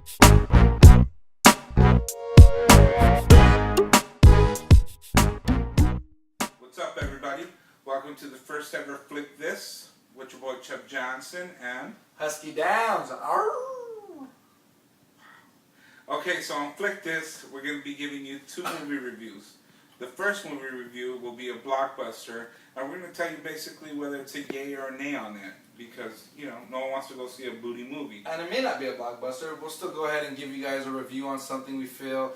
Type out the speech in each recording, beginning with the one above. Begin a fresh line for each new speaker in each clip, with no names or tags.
What's up, everybody? Welcome to the first ever Flick This with your boy Chub Johnson and
Husky Downs. Arr!
Okay, so on Flick This, we're going to be giving you two movie reviews. The first movie review will be a blockbuster, and we're going to tell you basically whether it's a yay or a nay on it, because, you know, no one wants to go see a booty movie.
And it may not be a blockbuster. We'll still go ahead and give you guys a review on something we feel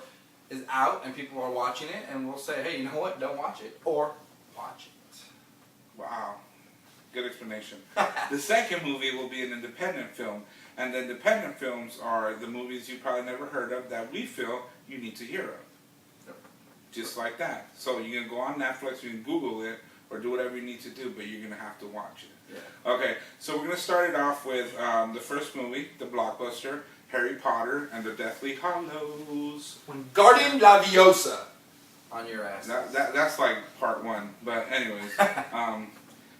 is out and people are watching it, and we'll say, hey, you know what, don't watch it, or watch it.
Wow. Good explanation. The second movie will be an independent film, and the independent films are the movies you probably never heard of that we feel you need to hear of.
Yep.
Just like that. So you can go on Netflix, you can Google it, or do whatever you need to do, but you're going to have to watch it.
Yeah.
Okay, so we're going to start it off with the first movie, the blockbuster, Harry Potter and the Deathly Hallows.
Wingardium Leviosa on your ass.
That's like part one, but anyways,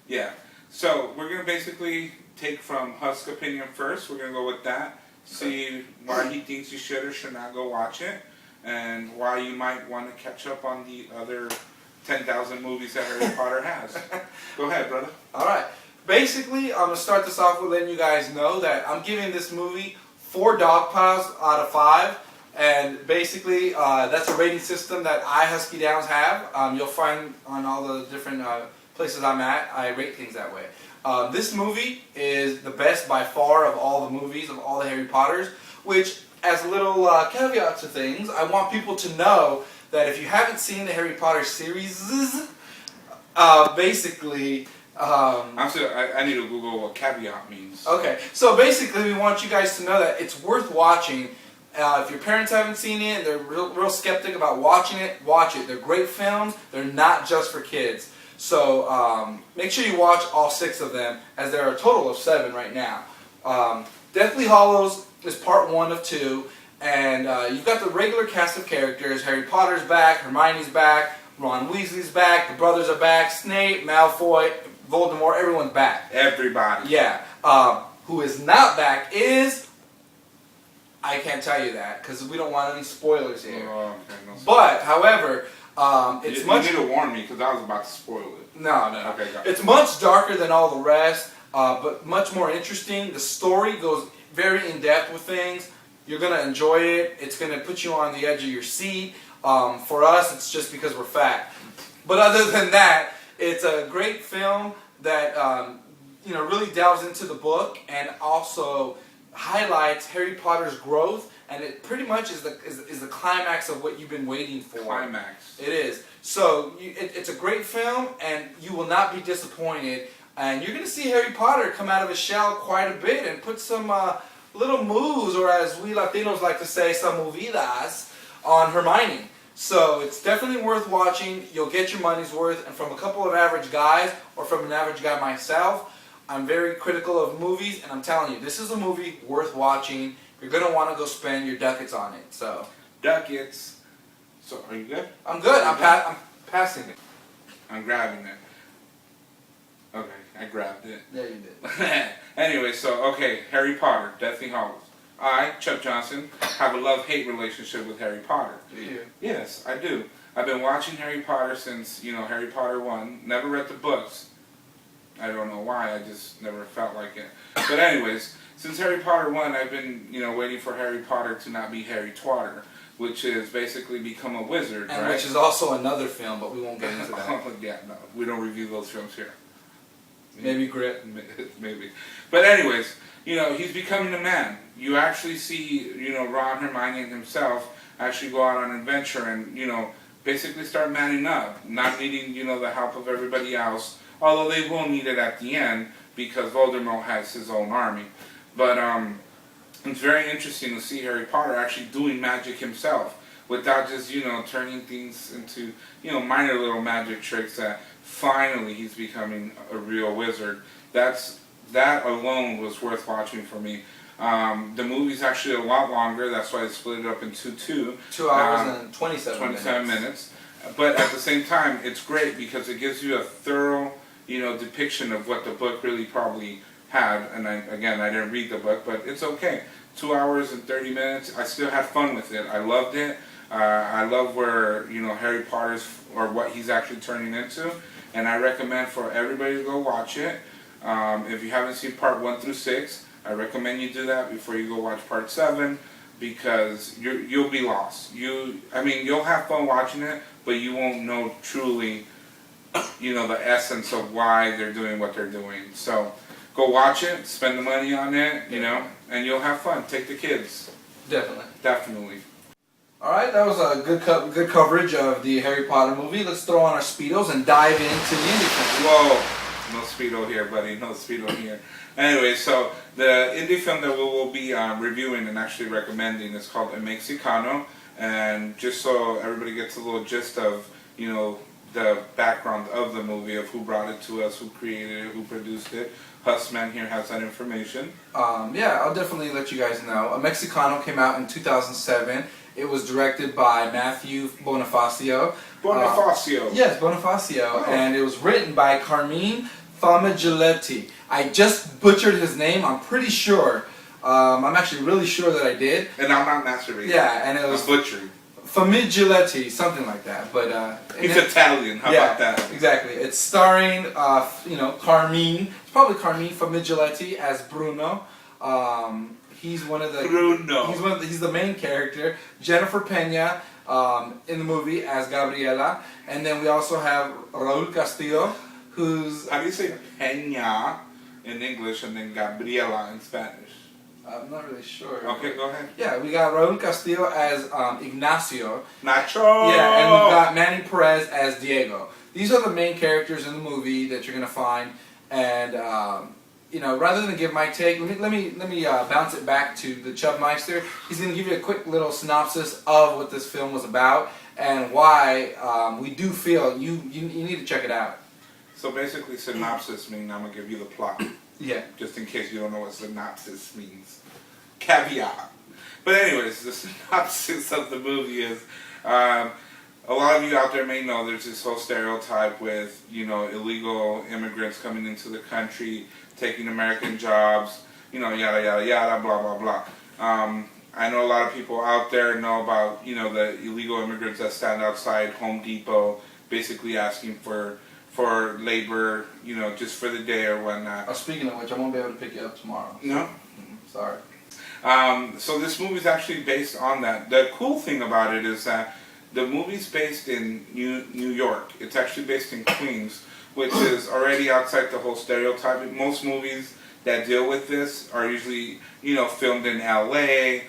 yeah. So we're going to basically take from Husk's opinion first. We're going to go with that, see why he thinks you should or should not go watch it, and why you might want to catch up on the other 10,000 movies that Harry Potter has. Go ahead, brother.
Alright. Basically, I'm going to start this off with letting you guys know that I'm giving this movie 4 dog piles out of 5. And basically, that's a rating system that I, Husky Downs, have. You'll find on all the different places I'm at, I rate things that way. This movie is the best by far of all the movies, of all the Harry Potters, which, as a little caveat to things, I want people to know that if you haven't seen the Harry Potter series, basically...
I need to Google what caveat means.
Okay, so basically we want you guys to know that it's worth watching. If your parents haven't seen it, they're real skeptic about watching it, watch it. They're great films. They're not just for kids. So make sure you watch all 6 of them, as there are a total of 7 right now. Deathly Hallows is part 1 of 2, and you've got the regular cast of characters. Harry Potter's back, Hermione's back, Ron Weasley's back, the brothers are back, Snape, Malfoy, Voldemort, everyone's back.
Everybody.
Yeah. Who is not back is... I can't tell you that, because we don't want any spoilers here.
Oh, okay, no spoilers.
But, however, it's
you
much...
need to warn me, because I was about to spoil it.
No.
Okay, got it.
It's much darker than all the rest, but much more interesting. The story goes very in-depth with things. You're going to enjoy it. It's going to put you on the edge of your seat. For us, it's just because we're fat. But other than that, it's a great film that really delves into the book and also highlights Harry Potter's growth, and it pretty much is the climax of what you've been waiting for.
Climax.
It is. So it's a great film, and you will not be disappointed. And you're going to see Harry Potter come out of his shell quite a bit and put some little moves, or as we Latinos like to say, some movidas, on Hermione. So it's definitely worth watching. You'll get your money's worth. And from a couple of average guys, or from an average guy myself, I'm very critical of movies, and I'm telling you, this is a movie worth watching. You're going to want to go spend your ducats on it. So
Ducats. So, are you good?
I'm good. I'm passing it.
I'm grabbing it. Okay, I grabbed it.
Yeah, you did.
Anyway, so, okay, Harry Potter, Deathly Hallows. I, Chub Johnson, have a love-hate relationship with Harry Potter.
Do you?
Yes, I do. I've been watching Harry Potter since, Harry Potter 1. Never read the books. I don't know why, I just never felt like it. But anyways, since Harry Potter 1, I've been, waiting for Harry Potter to not be Harry Twatter, which is basically become a wizard,
And
right?
which is also another film, but we won't get into that.
Yeah, no, we don't review those films here.
Maybe Grit.
Maybe. But anyways, he's becoming a man. You actually see, Ron, Hermione, and himself actually go out on an adventure and, basically start manning up, not needing, the help of everybody else. Although they will need it at the end because Voldemort has his own army. But it's very interesting to see Harry Potter actually doing magic himself without just, turning things into, minor little magic tricks that finally he's becoming a real wizard. That alone was worth watching for me. The movie's actually a lot longer, that's why I split it up into 2.
2 hours and 27
minutes. But at the same time, it's great because it gives you a thorough, depiction of what the book really probably had, and I didn't read the book, but it's okay. 2 hours and 30 minutes. I still had fun with it. I loved it. I love where Harry Potter's or what he's actually turning into, and I recommend for everybody to go watch it. If you haven't seen part 1 through 6, I recommend you do that before you go watch part 7, because you'll be lost. You'll have fun watching it, but you won't know truly, the essence of why they're doing what they're doing. So go watch it, spend the money on it, and you'll have fun. Take the kids. Definitely.
All right, that was a good coverage of the Harry Potter movie. Let's throw on our Speedos and dive into the indie film.
Whoa, no Speedo here, buddy. No Speedo here. Anyway, so the indie film that we will be reviewing and actually recommending is called Amexicano. And just so everybody gets a little gist of, the background of the movie, of who brought it to us, who created it, who produced it. Husman here has that information.
Yeah, I'll definitely let you guys know. Amexicano came out in 2007. It was directed by Matthew Bonifacio. Yes, Bonifacio. Oh. And it was written by Carmine Famiglietti. I just butchered his name, I'm pretty sure. I'm actually really sure that I did.
And I'm not masturbating.
Yeah, and it was
butchered.
Famiglietti, something like that. But
he's Italian. How about that? Exactly.
It's starring, Carmine. It's probably Carmine Famiglietti as Bruno. He's one of the
Bruno.
He's the main character. Jennifer Pena in the movie as Gabriela, and then we also have Raúl Castillo, who's...
How do you say Pena in English and then Gabriela in Spanish?
I'm not really sure.
Okay, go ahead.
Yeah, we got Raúl Castillo as Ignacio.
Nacho!
Yeah, and we've got Manny Perez as Diego. These are the main characters in the movie that you're going to find. And, rather than give my take, let me bounce it back to the Chub Meister. He's going to give you a quick little synopsis of what this film was about and why we do feel you need to check it out.
So basically, synopsis means I'm going to give you the plot.
Yeah.
Just in case you don't know what synopsis means. Caveat. But anyways, the synopsis of the movie is, a lot of you out there may know there's this whole stereotype with, illegal immigrants coming into the country, taking American jobs, yada, yada, yada, blah, blah, blah. I know a lot of people out there know about, the illegal immigrants that stand outside Home Depot, basically asking for labor, just for the day or whatnot.
Speaking of which, I won't be able to pick you up tomorrow. So.
No?
Sorry.
So this movie is actually based on that. The cool thing about it is that the movie's based in New York. It's actually based in Queens, which is already outside the whole stereotype. Most movies that deal with this are usually, filmed in LA,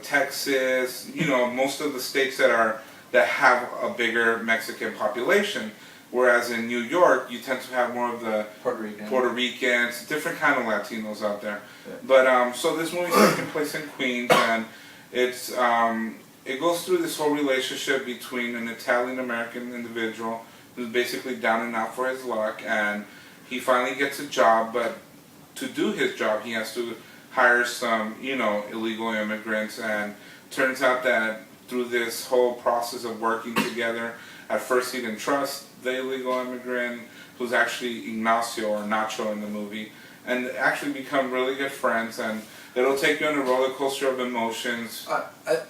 Texas, most of the states that have a bigger Mexican population. Whereas in New York, you tend to have more of the Puerto Ricans, different kind of Latinos out there. Yeah. But so this movie's taking place in Queens, and it goes through this whole relationship between an Italian American individual who's basically down and out for his luck, and he finally gets a job. But to do his job, he has to hire some, illegal immigrants, and turns out that through this whole process of working together, at first he didn't trust the illegal immigrant, who's actually Ignacio or Nacho in the movie, and actually become really good friends, and it'll take you on a roller coaster of emotions.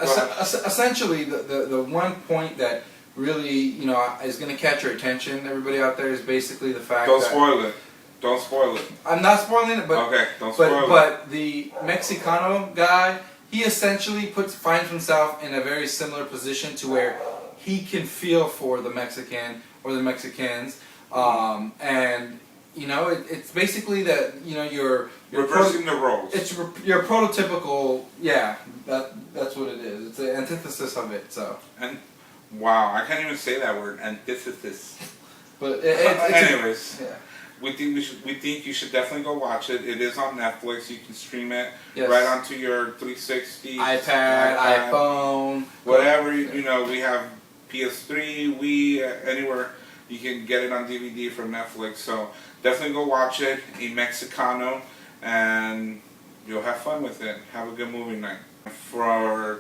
Essentially, the one point that really, is going to catch your attention, everybody out there, is basically the fact
Don't spoil it. Don't spoil it.
I'm not spoiling it, but...
Okay, don't spoil it.
But the Mexicano guy, he essentially finds himself in a very similar position to where he can feel for the Mexican or the Mexicans, and it's basically that you're
reversing the roles.
It's your prototypical, that's what it is. It's an antithesis of it. So.
And wow, I can't even say that word, antithesis.
But
anyways. We think you should definitely go watch it. It is on Netflix. You can stream it right onto your 360,
iPad, iPhone,
whatever. We have PS3, Wii, anywhere you can get it on DVD from Netflix. So definitely go watch it, Amexicano, and you'll have fun with it. Have a good movie night. For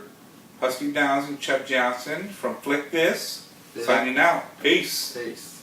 Husky Downs and Chub Johnson from Flick This, signing out. Peace.